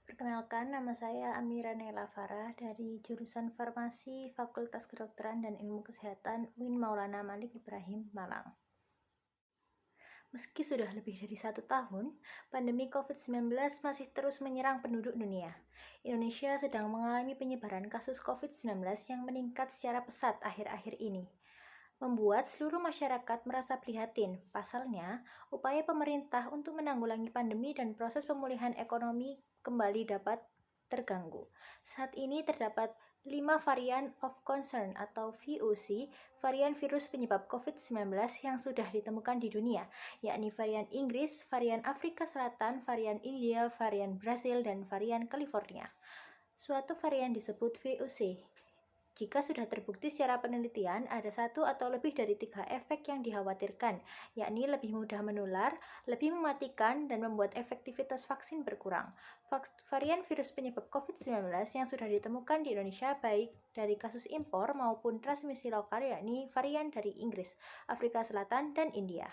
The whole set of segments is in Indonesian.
Perkenalkan, nama saya Amira Nela Farah dari jurusan Farmasi Fakultas Kedokteran dan Ilmu Kesehatan UIN Maulana Malik Ibrahim, Malang. Meski sudah lebih dari 1 tahun, pandemi COVID-19 masih terus menyerang penduduk dunia. Indonesia sedang mengalami penyebaran kasus COVID-19 yang meningkat secara pesat akhir-akhir ini, membuat seluruh masyarakat merasa prihatin. Pasalnya, upaya pemerintah untuk menanggulangi pandemi dan proses pemulihan ekonomi kembali dapat terganggu. Saat ini terdapat 5 varian of concern atau VOC, varian virus penyebab COVID-19 yang sudah ditemukan di dunia, yakni varian Inggris, varian Afrika Selatan, varian India, varian Brasil, dan varian California. Suatu varian disebut VOC jika sudah terbukti secara penelitian, ada 1 atau lebih dari 3 efek yang dikhawatirkan, yakni lebih mudah menular, lebih mematikan, dan membuat efektivitas vaksin berkurang. Varian virus penyebab COVID-19 yang sudah ditemukan di Indonesia baik dari kasus impor maupun transmisi lokal, yakni varian dari Inggris, Afrika Selatan, dan India.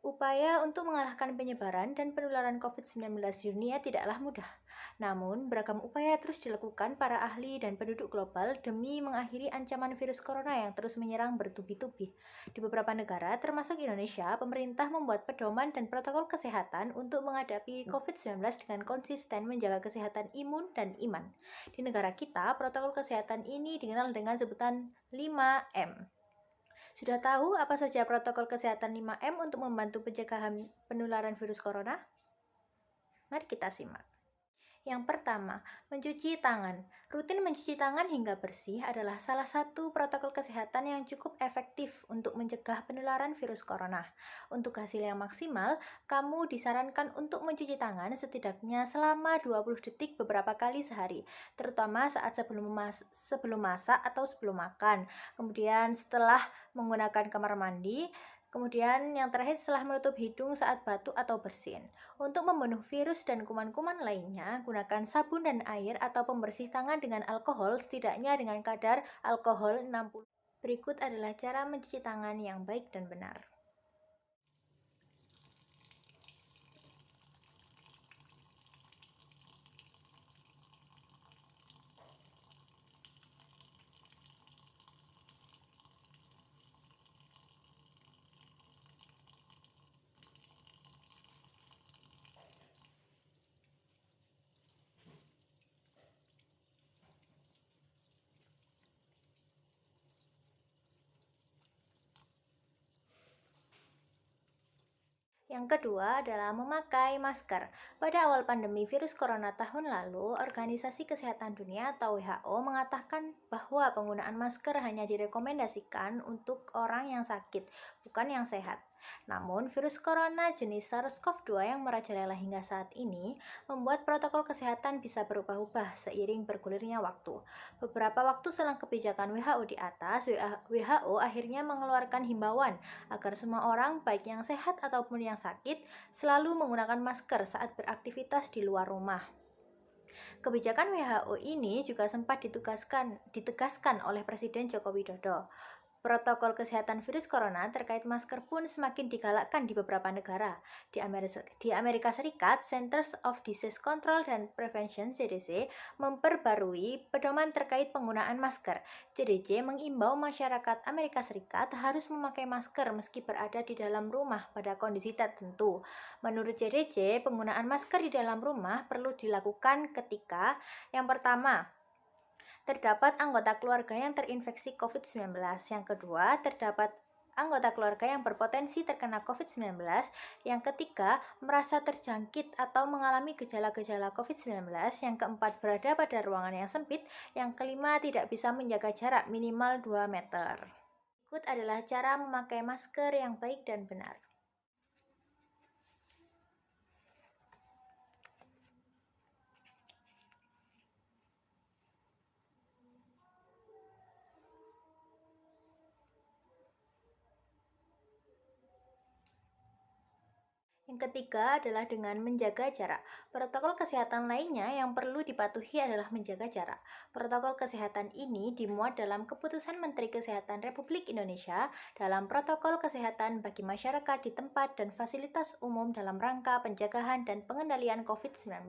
Upaya untuk mengalahkan penyebaran dan penularan COVID-19 di dunia tidaklah mudah. Namun, beragam upaya terus dilakukan para ahli dan penduduk global demi mengakhiri ancaman virus corona yang terus menyerang bertubi-tubi. Di beberapa negara, termasuk Indonesia, pemerintah membuat pedoman dan protokol kesehatan untuk menghadapi COVID-19 dengan konsisten menjaga kesehatan imun dan iman. Di negara kita, protokol kesehatan ini dikenal dengan sebutan 5M. Sudah tahu apa saja protokol kesehatan 5M untuk membantu pencegahan penularan virus corona? Mari kita simak. Yang pertama, mencuci tangan. Rutin mencuci tangan hingga bersih adalah salah satu protokol kesehatan yang cukup efektif untuk mencegah penularan virus corona. Untuk hasil yang maksimal, kamu disarankan untuk mencuci tangan setidaknya selama 20 detik beberapa kali sehari, terutama saat sebelum masak atau sebelum makan. Kemudian setelah menggunakan kamar mandi, kemudian yang terakhir setelah menutup hidung saat batuk atau bersin. Untuk membunuh virus dan kuman-kuman lainnya, gunakan sabun dan air atau pembersih tangan dengan alkohol setidaknya dengan kadar alkohol 60. Berikut adalah cara mencuci tangan yang baik dan benar. Yang kedua adalah memakai masker. Pada awal pandemi virus corona tahun lalu, Organisasi Kesehatan Dunia atau WHO mengatakan bahwa penggunaan masker hanya direkomendasikan untuk orang yang sakit, bukan yang sehat. Namun, virus corona jenis SARS-CoV-2 yang merajalela hingga saat ini membuat protokol kesehatan bisa berubah-ubah seiring bergulirnya waktu. Beberapa waktu selang kebijakan WHO di atas, WHO akhirnya mengeluarkan himbauan agar semua orang, baik yang sehat ataupun yang sakit, selalu menggunakan masker saat beraktivitas di luar rumah. Kebijakan WHO ini juga sempat ditegaskan oleh Presiden Joko Widodo. Protokol kesehatan virus corona terkait masker pun semakin digalakkan di beberapa negara. Di Amerika Serikat, Centers of Disease Control and Prevention (CDC) memperbarui pedoman terkait penggunaan masker. CDC mengimbau masyarakat Amerika Serikat harus memakai masker meski berada di dalam rumah pada kondisi tertentu. Menurut CDC, penggunaan masker di dalam rumah perlu dilakukan ketika yang pertama, terdapat anggota keluarga yang terinfeksi COVID-19. Yang kedua, terdapat anggota keluarga yang berpotensi terkena COVID-19. Yang ketiga, merasa terjangkit atau mengalami gejala-gejala COVID-19. Yang keempat, berada pada ruangan yang sempit. Yang kelima, tidak bisa menjaga jarak minimal 2 meter. Berikut adalah cara memakai masker yang baik dan benar. Yang Yang ketiga adalah dengan menjaga jarak. Protokol kesehatan lainnya yang perlu dipatuhi adalah menjaga jarak. Protokol kesehatan ini dimuat dalam Keputusan Menteri Kesehatan Republik Indonesia dalam Protokol Kesehatan bagi masyarakat di tempat dan fasilitas umum dalam rangka pencegahan dan pengendalian COVID-19.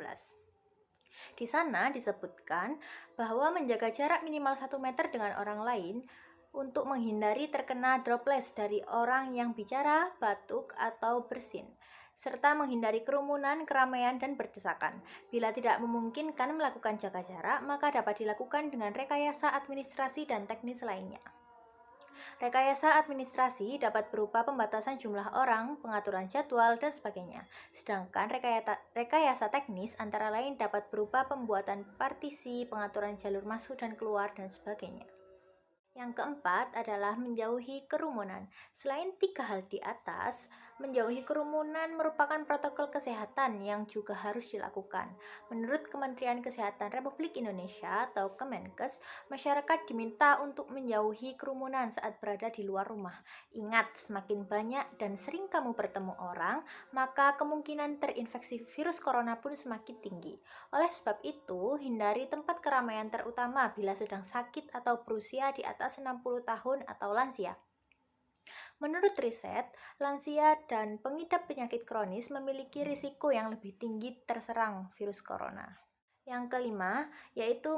Di sana disebutkan bahwa menjaga jarak minimal 1 meter dengan orang lain untuk menghindari terkena droplets dari orang yang bicara, batuk, atau bersin, serta menghindari kerumunan, keramaian, dan berdesakan. Bila tidak memungkinkan melakukan jaga jarak, maka dapat dilakukan dengan rekayasa administrasi dan teknis lainnya. Rekayasa administrasi dapat berupa pembatasan jumlah orang, pengaturan jadwal, dan sebagainya. Sedangkan rekayasa teknis antara lain dapat berupa pembuatan partisi, pengaturan jalur masuk dan keluar, dan sebagainya. Yang keempat adalah menjauhi kerumunan. Selain 3 hal di atas, menjauhi kerumunan merupakan protokol kesehatan yang juga harus dilakukan. Menurut Kementerian Kesehatan Republik Indonesia atau Kemenkes, masyarakat diminta untuk menjauhi kerumunan saat berada di luar rumah. Ingat, semakin banyak dan sering kamu bertemu orang, maka kemungkinan terinfeksi virus corona pun semakin tinggi. Oleh sebab itu, hindari tempat keramaian terutama bila sedang sakit atau berusia di atas 60 tahun atau lansia. Menurut riset, lansia dan pengidap penyakit kronis memiliki risiko yang lebih tinggi terserang virus corona. Yang kelima, yaitu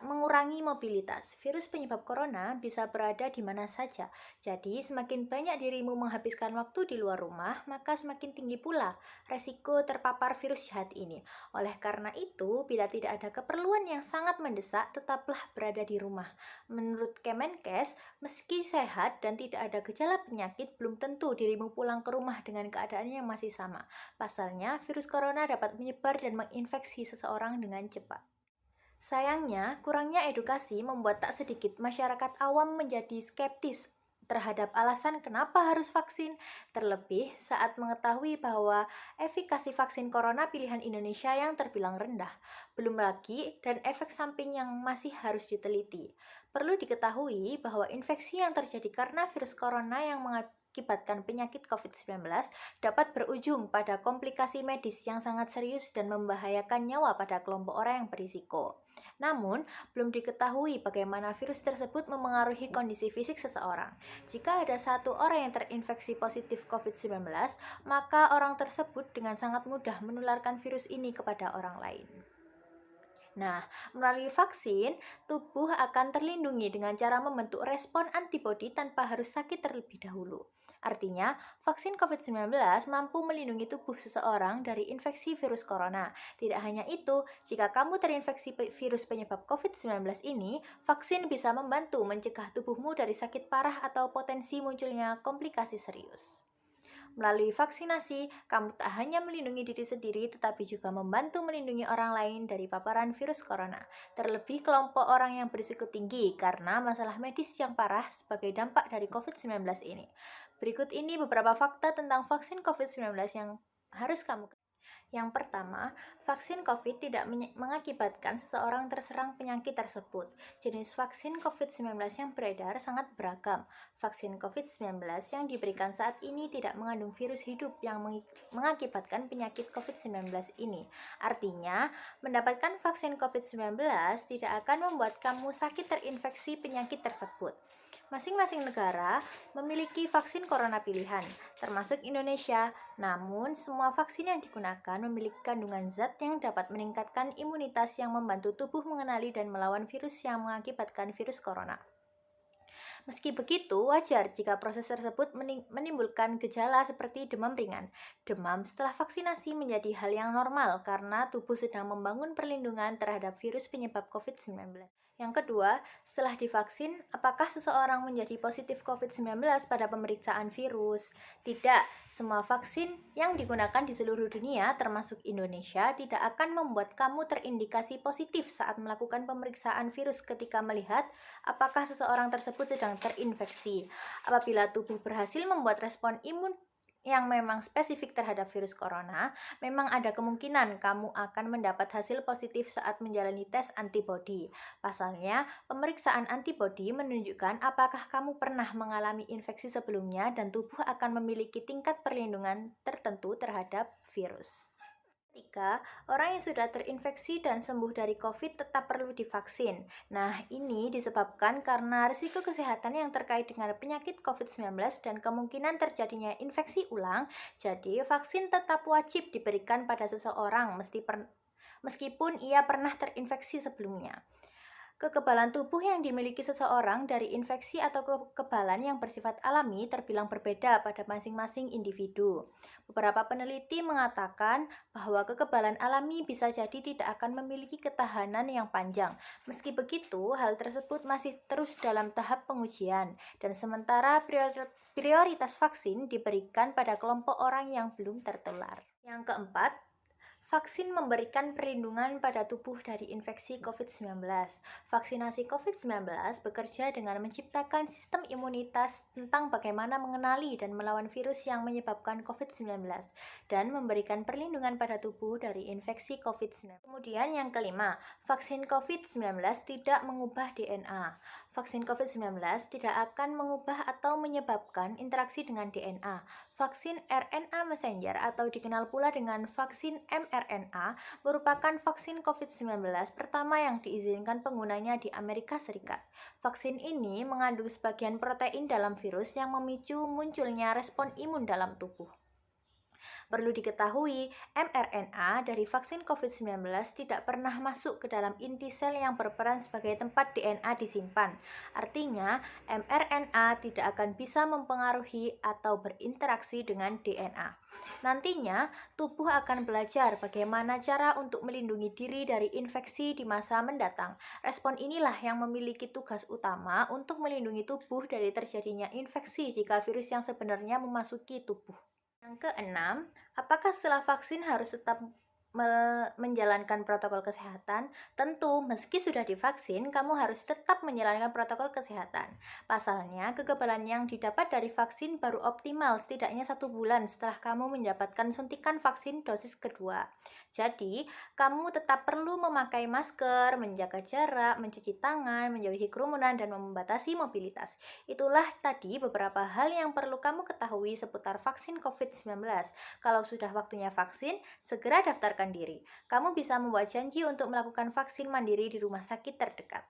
mengurangi mobilitas. Virus penyebab corona bisa berada di mana saja. Jadi, semakin banyak dirimu menghabiskan waktu di luar rumah, maka semakin tinggi pula resiko terpapar virus jahat ini. Oleh karena itu, bila tidak ada keperluan yang sangat mendesak, tetaplah berada di rumah. Menurut Kemenkes, meski sehat dan tidak ada gejala penyakit, belum tentu dirimu pulang ke rumah dengan keadaan yang masih sama. Pasalnya, virus corona dapat menyebar dan menginfeksi seseorang dengan cepat. Sayangnya, kurangnya edukasi membuat tak sedikit masyarakat awam menjadi skeptis terhadap alasan kenapa harus vaksin, terlebih saat mengetahui bahwa efikasi vaksin corona pilihan Indonesia yang terbilang rendah. Belum lagi dan efek samping yang masih harus diteliti. Perlu diketahui bahwa infeksi yang terjadi karena virus corona yang mengakibatkan penyakit COVID-19 dapat berujung pada komplikasi medis yang sangat serius dan membahayakan nyawa pada kelompok orang yang berisiko. Namun, belum diketahui bagaimana virus tersebut memengaruhi kondisi fisik seseorang. Jika ada 1 orang yang terinfeksi positif COVID-19, maka orang tersebut dengan sangat mudah menularkan virus ini kepada orang lain. Nah, melalui vaksin, tubuh akan terlindungi dengan cara membentuk respon antibodi tanpa harus sakit terlebih dahulu. Artinya, vaksin COVID-19 mampu melindungi tubuh seseorang dari infeksi virus corona. Tidak hanya itu, jika kamu terinfeksi virus penyebab COVID-19 ini, vaksin bisa membantu mencegah tubuhmu dari sakit parah atau potensi munculnya komplikasi serius. Melalui vaksinasi, kamu tak hanya melindungi diri sendiri, tetapi juga membantu melindungi orang lain dari paparan virus corona. Terlebih kelompok orang yang berisiko tinggi karena masalah medis yang parah sebagai dampak dari COVID-19 ini. Berikut ini beberapa fakta tentang vaksin COVID-19 yang harus kamu ketahui. Yang pertama, vaksin COVID tidak mengakibatkan seseorang terserang penyakit tersebut. Jenis vaksin COVID-19 yang beredar sangat beragam. Vaksin COVID-19 yang diberikan saat ini tidak mengandung virus hidup yang mengakibatkan penyakit COVID-19 ini. Artinya, mendapatkan vaksin COVID-19 tidak akan membuat kamu sakit terinfeksi penyakit tersebut. Masing-masing negara memiliki vaksin corona pilihan, termasuk Indonesia. Namun, semua vaksin yang digunakan memiliki kandungan zat yang dapat meningkatkan imunitas yang membantu tubuh mengenali dan melawan virus yang mengakibatkan virus corona. Meski begitu, wajar jika proses tersebut menimbulkan gejala seperti demam ringan. Demam setelah vaksinasi menjadi hal yang normal karena tubuh sedang membangun perlindungan terhadap virus penyebab COVID-19. Yang kedua, setelah divaksin, apakah seseorang menjadi positif COVID-19 pada pemeriksaan virus? Tidak, semua vaksin yang digunakan di seluruh dunia, termasuk Indonesia, tidak akan membuat kamu terindikasi positif saat melakukan pemeriksaan virus ketika melihat apakah seseorang tersebut sedang terinfeksi. Apabila tubuh berhasil membuat respon imun yang memang spesifik terhadap virus corona, memang ada kemungkinan kamu akan mendapat hasil positif saat menjalani tes antibodi. Pasalnya, pemeriksaan antibodi menunjukkan apakah kamu pernah mengalami infeksi sebelumnya dan tubuh akan memiliki tingkat perlindungan tertentu terhadap virus. Ketika orang yang sudah terinfeksi dan sembuh dari COVID tetap perlu divaksin. Nah, ini disebabkan karena risiko kesehatan yang terkait dengan penyakit COVID-19 dan kemungkinan terjadinya infeksi ulang. Jadi, vaksin tetap wajib diberikan pada seseorang meskipun ia pernah terinfeksi sebelumnya. Kekebalan tubuh yang dimiliki seseorang dari infeksi atau kekebalan yang bersifat alami terbilang berbeda pada masing-masing individu. Beberapa peneliti mengatakan bahwa kekebalan alami bisa jadi tidak akan memiliki ketahanan yang panjang. Meski begitu, hal tersebut masih terus dalam tahap pengujian, dan sementara prioritas vaksin diberikan pada kelompok orang yang belum tertular. Yang keempat, vaksin memberikan perlindungan pada tubuh dari infeksi COVID-19. Vaksinasi COVID-19 bekerja dengan menciptakan sistem imunitas tentang bagaimana mengenali dan melawan virus yang menyebabkan COVID-19 dan memberikan perlindungan pada tubuh dari infeksi COVID-19. Kemudian yang kelima, vaksin COVID-19 tidak mengubah DNA. Vaksin COVID-19 tidak akan mengubah atau menyebabkan interaksi dengan DNA. Vaksin RNA messenger atau dikenal pula dengan vaksin mRNA merupakan vaksin COVID-19 pertama yang diizinkan penggunanya di Amerika Serikat. Vaksin ini mengandung sebagian protein dalam virus yang memicu munculnya respon imun dalam tubuh. Perlu diketahui, mRNA dari vaksin COVID-19 tidak pernah masuk ke dalam inti sel yang berperan sebagai tempat DNA disimpan. Artinya, mRNA tidak akan bisa mempengaruhi atau berinteraksi dengan DNA. Nantinya, tubuh akan belajar bagaimana cara untuk melindungi diri dari infeksi di masa mendatang. Respon inilah yang memiliki tugas utama untuk melindungi tubuh dari terjadinya infeksi jika virus yang sebenarnya memasuki tubuh. Yang keenam, apakah setelah vaksin harus tetap menjalankan protokol kesehatan? Tentu, meski sudah divaksin, kamu harus tetap menjalankan protokol kesehatan. Pasalnya, kekebalan yang didapat dari vaksin baru optimal setidaknya 1 bulan setelah kamu mendapatkan suntikan vaksin dosis kedua. Jadi, kamu tetap perlu memakai masker, menjaga jarak, mencuci tangan, menjauhi kerumunan, dan membatasi mobilitas. Itulah tadi beberapa hal yang perlu kamu ketahui seputar vaksin COVID-19. Kalau sudah waktunya vaksin, segera daftarkan diri. Kamu bisa membuat janji untuk melakukan vaksin mandiri di rumah sakit terdekat.